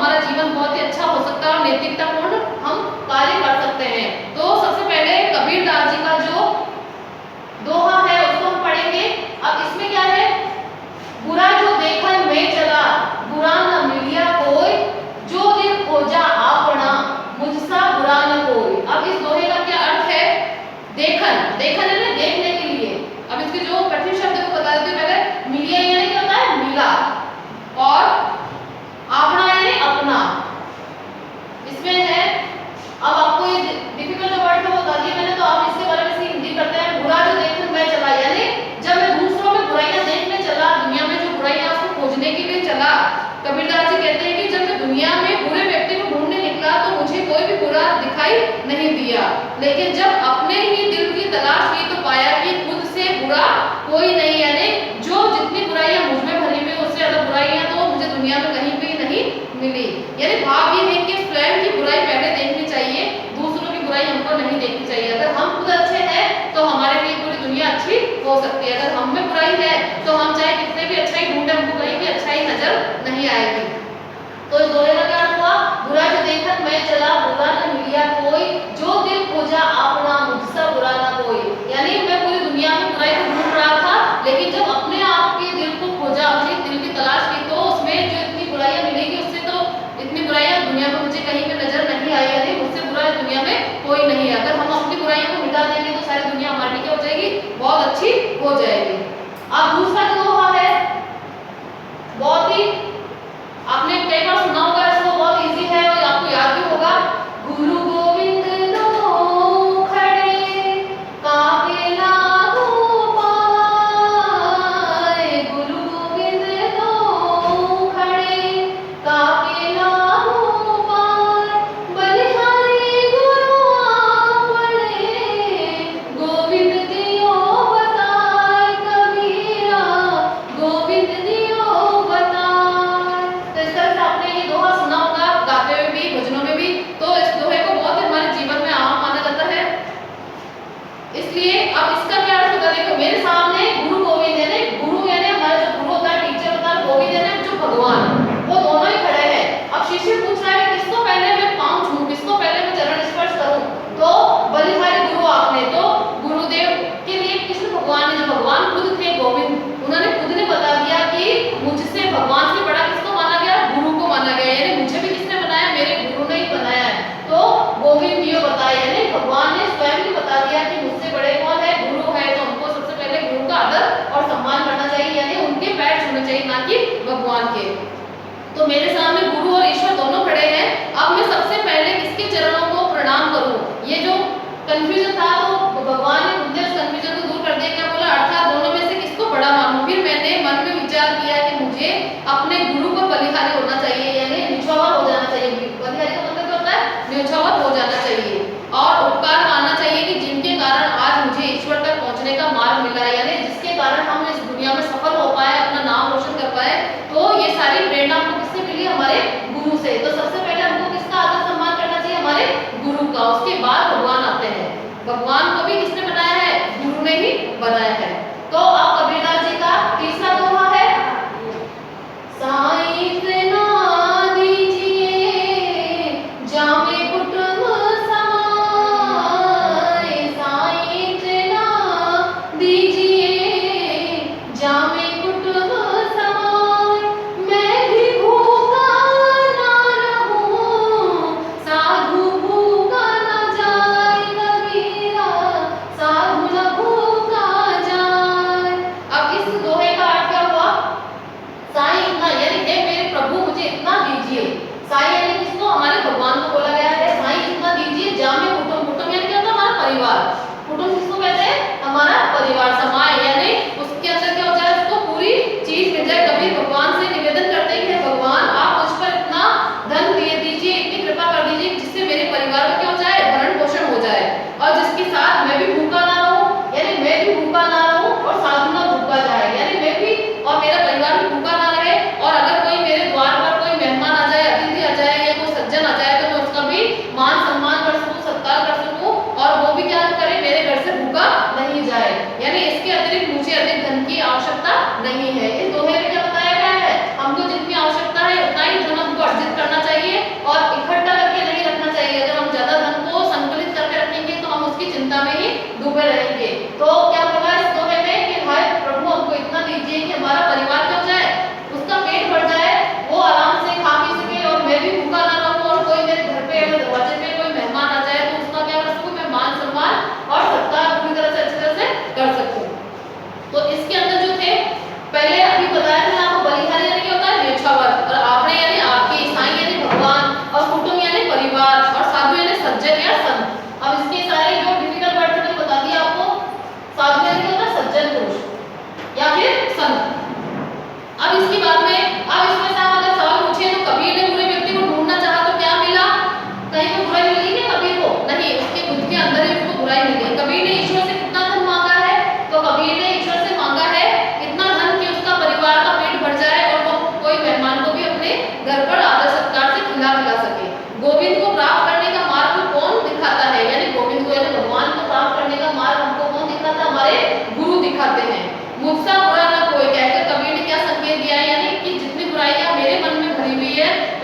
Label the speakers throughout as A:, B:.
A: हमारा जीवन बहुत ही अच्छा हो सकता है और नैतिकतापूर्ण हम कार्य कर सकते हैं। तो सबसे पहले कबीरदास जी का जो दोहा है उसको हम पढ़ेंगे। अब इसमें क्या है, बुरा जो देखन में चला बुरा न मिलिया कोई, जो दिल खोजा आपना मुझसा बुरा न कोई। अब इस दोहे का क्या अर्थ है, देखन, देखन है ना देखने के लिए। अब इसके जो कठिन शब्द को बता देती हूँ पहले। मिलिया यानी क्या होता है, मिला, और आपना यानी अपना। इसमें है, अब आपको ये डिफिकल्ट जो वर्ड है वो बता दिया मैंने, तो आप इसके बारे में से हिंदी करते हैं। बुरा जो देखने में चला यानी जब मैं दूसरों में बुराइयां देखने चला, दुनिया में जो बुराइयां उसको खोजने के लिए चला। कबीरदास जी कहते हैं कि जब मैं दुनिया में बुरे व्यक्ति को ढूंढने निकला तो मुझे कोई भी बुरा दिखाई नहीं दिया, लेकिन जब अपने ही दिल की तलाश की तो पाया कि खुद से बुरा कोई नहीं। यानी जो जितनी बुराइयां मुझ में भरी हुई उससे ज्यादा बुराइयां तो मुझे दुनिया में कहीं भी नहीं मिली। यानी भाव ये है कि स्वयं की बुराई पहले देखनी चाहिए, दूसरों की बुराई हमको नहीं देखनी चाहिए। अगर हम खुद अच्छे हैं तो हमारे लिए पूरी दुनिया अच्छी हो सकती है। अगर हम में बुराई है तो हम चाहे कितने भी अच्छाई ढूंढे, हमको कहीं भी अच्छाई नजर नहीं आएगी। तो इस दोहे का क्या हुआ, बुरा जो देखन मैं चला बुरा न मिलिया कोई, जो दिल खोजा आपना मुझसा बुरा न कोई। यानी मैं पूरी दुनिया में बुराई को ढूंढ रहा था, लेकिन जब अपने आप के दिल को खोजा, अपने दिल की तलाश की, तो उसमें जो इतनी बुराइयां मिलेगी उससे तो इतनी बुराइयां दुनिया में मुझे कहीं पे नजर नहीं आई। यानी मुझसे बुरा इस दुनिया में कोई नहीं है। अगर हम अपनी बुराइयों को मिटा देंगे तो सारी दुनिया हमारी क्या हो जाएगी, बहुत अच्छी हो जाएगी। अब दूसरा जो दोहा है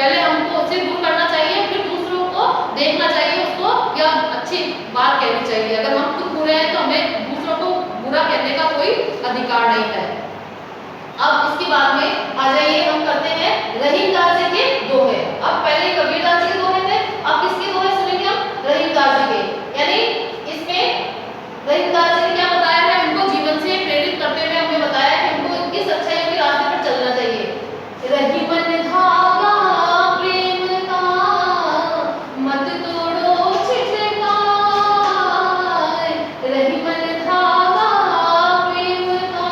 A: पहले हमको उससे दूर करना चाहिए, फिर दूसरों को देखना चाहिए उसको, या अच्छी बात कहनी चाहिए। अगर हम खुद बुरे हैं तो हमें दूसरों को बुरा कहने का कोई अधिकार नहीं है। अब इसके बाद में आ जाइए, हम करते हैं रहीमदास जी के दोहे। अब पहले कबीरदास जी के दोहे थे, अब किसके दोहे सुनेंगे हम? रहीमदास जी के। यानी इसमें रहीमदास जी ने क्या बताया है, उनको जीवन से प्रेरित करते हुए हमें बताया कि हमको किस अच्छाइयों के रास्ते पर चलना चाहिए। रहीमन धागा प्रेम का मत तोड़ो छिटकाए, रहीमन धागा प्रेम का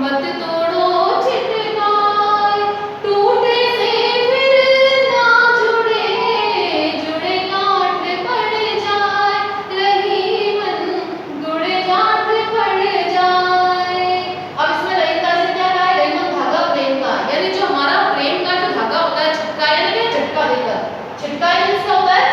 A: मत तोड़ो छिटकाए, टूटे से फिर ना जुड़े, जुड़े गांठ पड़ जाए, रहीमन जुड़े गांठ पड़ जाए। अब इसमें रहीमदास जी क्या कहा है? रहीमन धागा प्रेम का, यानी जो हमारा प्रेम का जो धागा होता है, झटका यानी कि झटका देकर, झटका किसका होता है?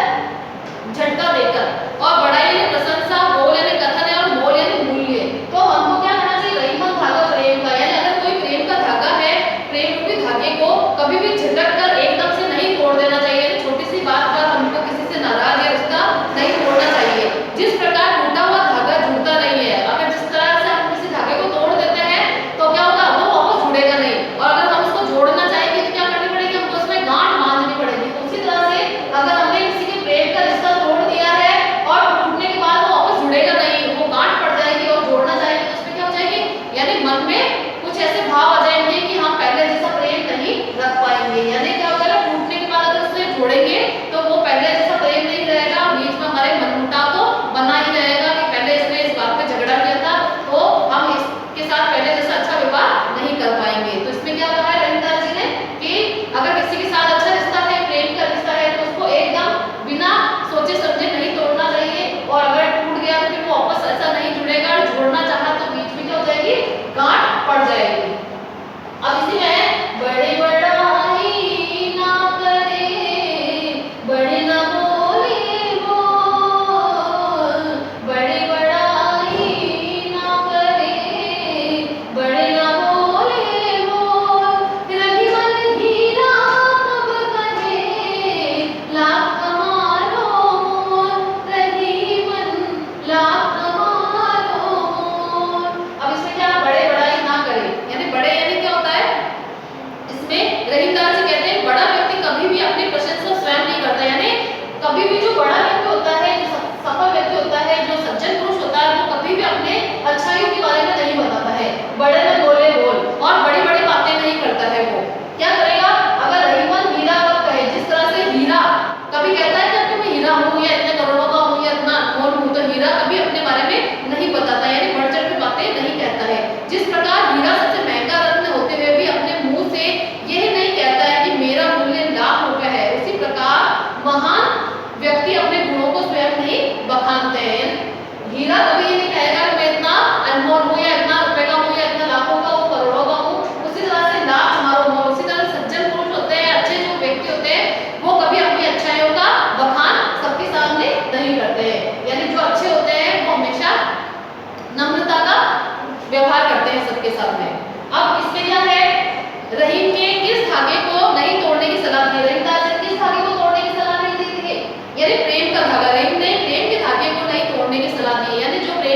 A: झटका देकर। और बड़ाई यानी प्रशंसा, बोल यानी कथन है, और मोल यानी मूल्य। तो हमको क्या करना चाहिए? रहीमन धागा प्रेम का, यानी अगर कोई प्रेम का धागा है, प्रेम रूपी धागे को कभी भी झटक कर एकदम से नहीं तोड़ देना चाहिए। यानी छोटी सी बात पर हमको किसी से नाराज या रिश्ता नहीं तोड़ना चाहिए। जिस प्रकार टूटा हुआ धागा जुड़ता नहीं है, अगर जिस तरह से हम किसी धागे को तोड़ देते हैं तो क्या होगा? वो वापस जुड़ेगा नहीं। और अगर हम उसको जोड़ना चाहेंगे तो क्या करनी पड़ेगी? हमको उसमें गांठ बांधनी पड़ेगी। तो उसी तरह से अगर हमने किसी के प्रेम का रिश्ता तोड़ दिया है और टूटने के बाद वो वापस जुड़ेगा नहीं, वो गांठ पड़ जाएगी, और जोड़ना चाहेंगे तो उसमें क्या हो जाएगी? यानी मन में कुछ ऐसे भाव आ जाएंगे कि हम पहले जैसा प्रेम नहीं रख पाएंगे। यानी क्या होगा? टूटने के बाद अगर उसे जोड़ेंगे तो वो पहले जैसा प्रेम नहीं रहेगा, बीच में हमारे मनमुटाव तो बना ही रहेगा कि पहले इसने इस बात पे झगड़ा किया था, तो हम इसके साथ पहले जैसा अच्छा व्यवहार नहीं कर पाएंगे। तो इसमें क्या कहा है रहीमदास जी ने कि अगर किसी के साथ अच्छा रिश्ता है, प्रेम का रिश्ता है, तो उसको एकदम बिना सोचे समझे नहीं तोड़ना चाहिए। और अगर टूट गया तो फिर वो वापस ऐसा नहीं जुड़ेगा, जोड़ना चाहा तो बीच में क्या हो जाएगी? गांठ पड़ जाएगी। अब इसी में बड़े बड़ाई ना करे, बड़े ना बोले बोल, बड़े बड़ाई ना करे, बड़े ना बोले बोल, रहीमन हीरा कब कहे, लाख कमालो मोल, रहीमन लाख कमालो मोल। अब इसमें क्या? बड़े बड़ाई ना करे, यानी बड़े यानी क्या होता है? इसमें रहीमदास जी कहते हैं बड़ा व्यक्ति कभी भी अपनी प्रशंसा स्वयं नहीं करता। यानी कभी भी जो बड़ा व्यक्ति होता है, जो सफल व्यक्ति होता है, जो सज्जन पुरुष होता है, वो कभी भी अपने अच्छाइयों के बारे में नहीं बताता है। बड़े में बोले बोल, और बड़ी बड़ी बातें नहीं करता है। वो क्या करेगा? अगर रहीमन हीरा कब कहे, जिस तरह से हीरा कभी कहता है कि मैं हीरा हूँ, या इतने करोड़ों का हूँ, या इतना अनमोल हूँ, तो हीरा कभी अपने बारे में नहीं बताता, यानी बढ़ चढ़ के बातें नहीं कहता है। जिस प्रकार हीरा सबसे महंगा रत्न होते हुए भी अपने मुंह से यह नहीं कहता है कि मेरा मूल्य लाख रुपए है, उसी प्रकार महान व्यक्ति अपने गुणों को स्वयं नहीं बखानते हैं। हीरा कभी ये नहीं कहेगा कि मैं इतना अनमोल हूँ, या इतना रुपए का हूँ, या इतना लाखों का हूँ, करोड़ों का हूँ। उसी तरह से लाख हमारो मोल। उसी तरह सज्जन पुरुष होते हैं, अच्छे जो व्यक्ति होते हैं, वो कभी अपनी अच्छाइयों का बखान सबके सामने नहीं करते हैं। यानी जो अच्छे होते हैं वो हमेशा नम्रता का व्यवहार करते हैं सबके सामने। अब इसमें क्या है? रहीम ने किस धागे को नहीं तोड़ने की सलाह दी? रहीमदास जी किस धागे को तोड़ने की सलाह नहीं दी थी? यानी प्रेम का धागा। रहीम ने प्रेम के धागे को नहीं तोड़ने की सलाह दी, यानी जो प्रेम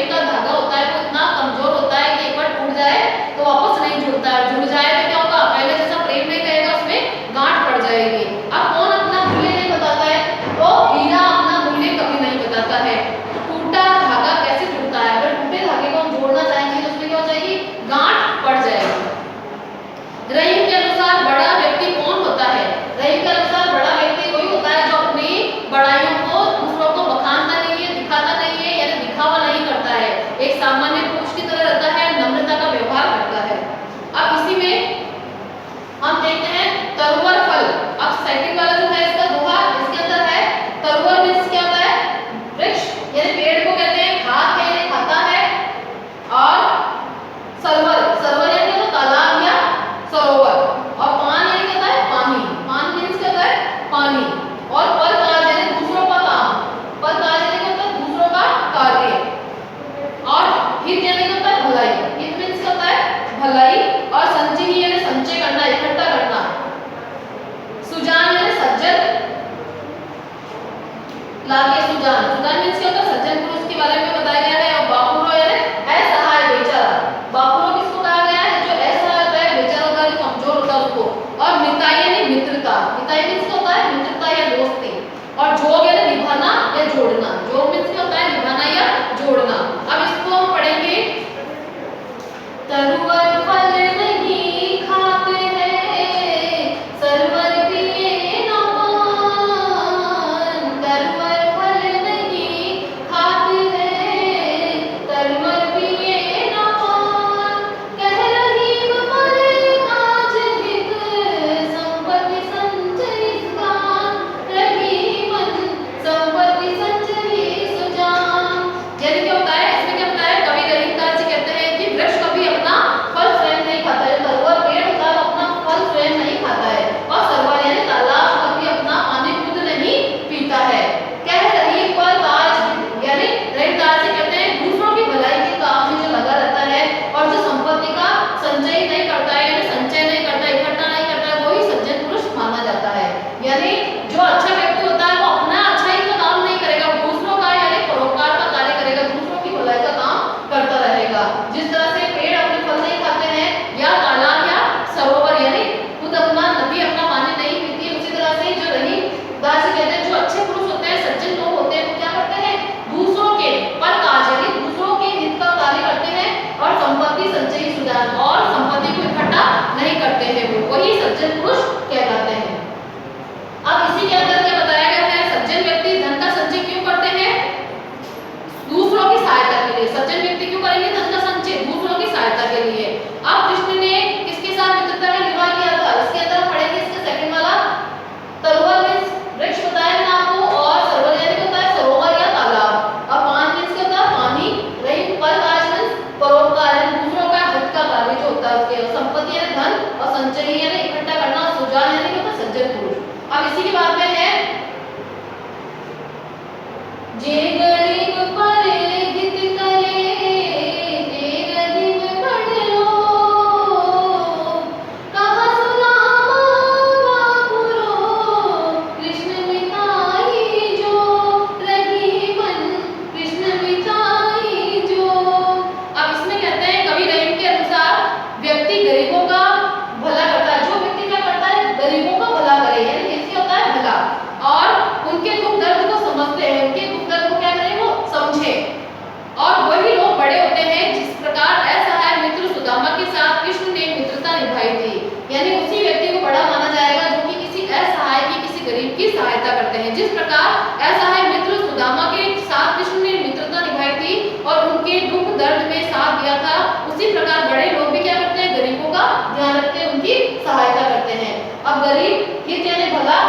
A: लागे सुजान, सुजान मीन्स क्या होता है, सज्जन पुरुष के बारे में बताया गया है। और बापुरो यानी असहाय बेचारा, बापुरो किसको कहा गया है, जो असहाय होता है, बेचारा होता है, जो कमजोर होता है उसको। और मिताई यानी मित्रता, मिताई मीन्स क्या होता है, मित्रता या दोस्ती। और जोग यानी निभाना या जोड़ना, जोग मीन्स क्या होता है, निभाना या जोड़ना। अब इसको हम पढ़ेंगे। तरुवर फल नहीं खाते हैं, सरवर पिए न पान, तरुवर फल नहीं खाते हैं, तरवर पिए न पान, कह रही मरे आज हित, संपत्ति संचय सुजान, रही मन संपत्ति संचय सुजान। यानी क्या होता है, इसमें क्या बताया, कवि रहीमदास जी कहते हैं कि वृक्ष कभी अपना फल स्वयं नहीं खाता है, तरुवर पेड़ होता है अपना फल स्वयं नहीं खाता है, और सरवर यानी तालाब कभी अपना पानी खुद नहीं पीता है। कह रही पर आज, यानी रहीमदास जी कहते हैं दूसरों की भलाई के काम में जो लगा रहता है और जो संपत्ति का संचय नहीं करता है, यानी संचय नहीं करता, इकट्ठा नहीं करता है, वही सज्जन पुरुष माना जाता है। यानी जो अच्छा व्यक्ति होता है वो अपना अच्छाई का काम नहीं करेगा, दूसरों का यानी परोपकार का कार्य करेगा, दूसरों की भलाई का काम करता रहेगा। जिस तरह से पेड़ अपने फल नहीं खाते हैं, या तालाब या सरोवर यानी खुद अपना नदी अपना पानी नहीं पीती, उसी तरह से जो रहीमदास जी कहते हैं जो अच्छे पुरुष होते हैं, सज्जन लोग होते हैं, वो क्या करते हैं, दूसरों के पर कार्य यानी दूसरों के हित का कार्य करते हैं, और संपत्ति संचय सुजान, और संपत्ति को इकट्ठा नहीं करते हैं, वो वही सज्जन पुरुष कहलाते हैं। अब इसी के अंदर क्या बताया गया है, सज्जन व्यक्ति धन का संचय क्यों करते हैं, दूसरों की सहायता के लिए। सज्जन व्यक्ति क्यों करेंगे धन का संचय, दूसरों की सहायता के लिए। अब कृष्ण ने किसके साथ मित्रता का निर्वाह किया था, इसके अंदर हम पढ़ेंगे इसका सेकंड वाला। तरुवर मीन्स वृक्ष बताया ना आपको, और सरवर यानी होता है सरोवर या तालाब, और पान मीन्स क्या होता है पानी, रही पर आज मीन्स परोपकार यानी दूसरों का हित का कार्य जो होता है उसके, संपत्ति यानी धन, और संचय यानी इकट्ठा करना, और सुजान यानी क्या होता है सज्जन पुरुष। अब इसी के बाद में है जे गरीब पर हित करे, ते गरीब बड़ लोग, कहा सुदामा बापुरो, कृष्ण मिताई जो, रही मन कृष्ण मिताई जो। अब इसमें कहते हैं कवि रहीम के अनुसार व्यक्ति गरीबों का भला करता है, जो व्यक्ति क्या करता है गरीबों का भला करे, यानी इससे होता है भला, और उनके दुख दर्द को समझते हैं, उनके दुख दर्द को क्या करें वो समझे, और वही लोग बड़े होते हैं जिस प्रकार असहाय मित्र सुदामा के साथ कृष्ण ने मित्रता निभाई थी। यानी उसी व्यक्ति को बड़ा माना जाएगा जो कि किसी असहाय की, किसी गरीब की सहायता करते हैं। जिस प्रकार असहाय मित्र सुदामा के साथ कृष्ण ने मित्रता निभाई थी और उनके दुख दर्द में साथ दिया था, उसी प्रकार बड़े लोग भी क्या करते हैं, गरीबों का ध्यान रखते हैं, उनकी सहायता करते हैं। अब गरीब हित यानी भला,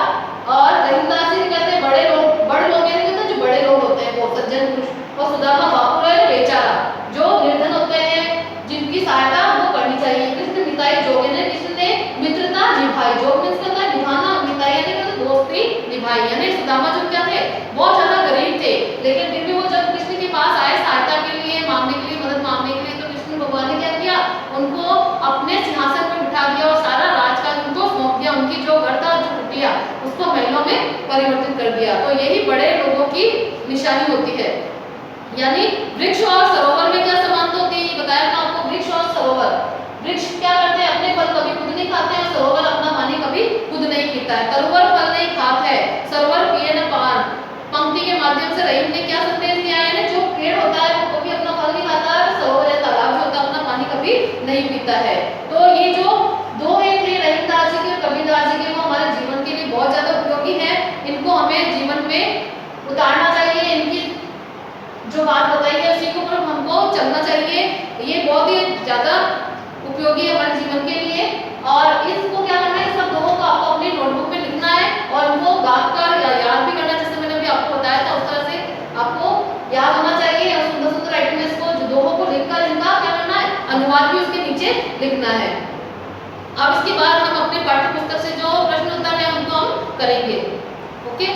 A: और रहीमदास जी कहते हैं बड़े लोग, बड़े लोग यानी कहते हैं जो बड़े लोग होते हैं वो सज्जन पुरुष, और सुदामा बापुरो यानी बेचारा, जो निर्धन होते हैं जिनकी सहायता वो करनी चाहिए। कृष्ण मिताई जोग यानी कृष्ण ने मित्रता निभाई, जोग मीन्स क्या होता है निभाना, मिताई यानी दोस्ती निभाई। यानी सुदामा जो क्या थे बहुत ज्यादा गरीब थे, लेकिन फिर भी वो जब कृष्ण के पास आए सहायता के लिए, मांगने के लिए, मदद मांगने के लिए, तो कृष्ण भगवान ने क्या किया, उनको अपने सिंहासन पर बिठा दिया और सारा राजकाज उनको सौंप दिया, उनकी जो घर था जो कुटिया उसको महलों में परिवर्तित कर दिया। तो यही बड़े लोगों की निशानी होती है। यानी वृक्ष और सरोवर में क्या समानता होती है, बताया था आपको, वृक्ष और सरोवर। वृक्ष क्या करते हैं, अपने फल कभी खुद नहीं खाते हैं, सरोवर अपना पानी कभी खुद नहीं पीता है। तरुवर फल नहीं खात है, सरोवर पिए न पान। पंक्ति के माध्यम से रहीम ने क्या संदेश दिया है, जो पेड़ होता है वो कभी अपना फल नहीं खाता है, सरोवर या तालाब जो होता है अपना पानी कभी नहीं पीता है। तो ये जो दोहे थे रहीमदास जी के और कबीरदास जी के, वो हमारे जीवन के लिए बहुत ज्यादा उपयोगी है। इनको हमें जीवन में उतारना चाहिए, इनकी जो बात बताई है उसी को पर हमको चलना चाहिए। ये बहुत ही ज्यादा उपयोगी है हमारे जीवन के लिए। और इसको क्या करना है, सब दोहों को आपको अपनी नोटबुक में लिखना है और उनको गाकर या याद भी करना, जैसे मैंने अभी आपको बताया था उस तरह से आपको याद होना चाहिए। और सुंदर सुंदर राइटिंग में इसको जो दोहों को लिखकर इनका क्या करना है, अनुवाद भी उसके नीचे लिखना है। अब इसके बाद हम अपने पाठ्य पुस्तक से जो प्रश्न उत्तर है उनको हम करेंगे। ओके।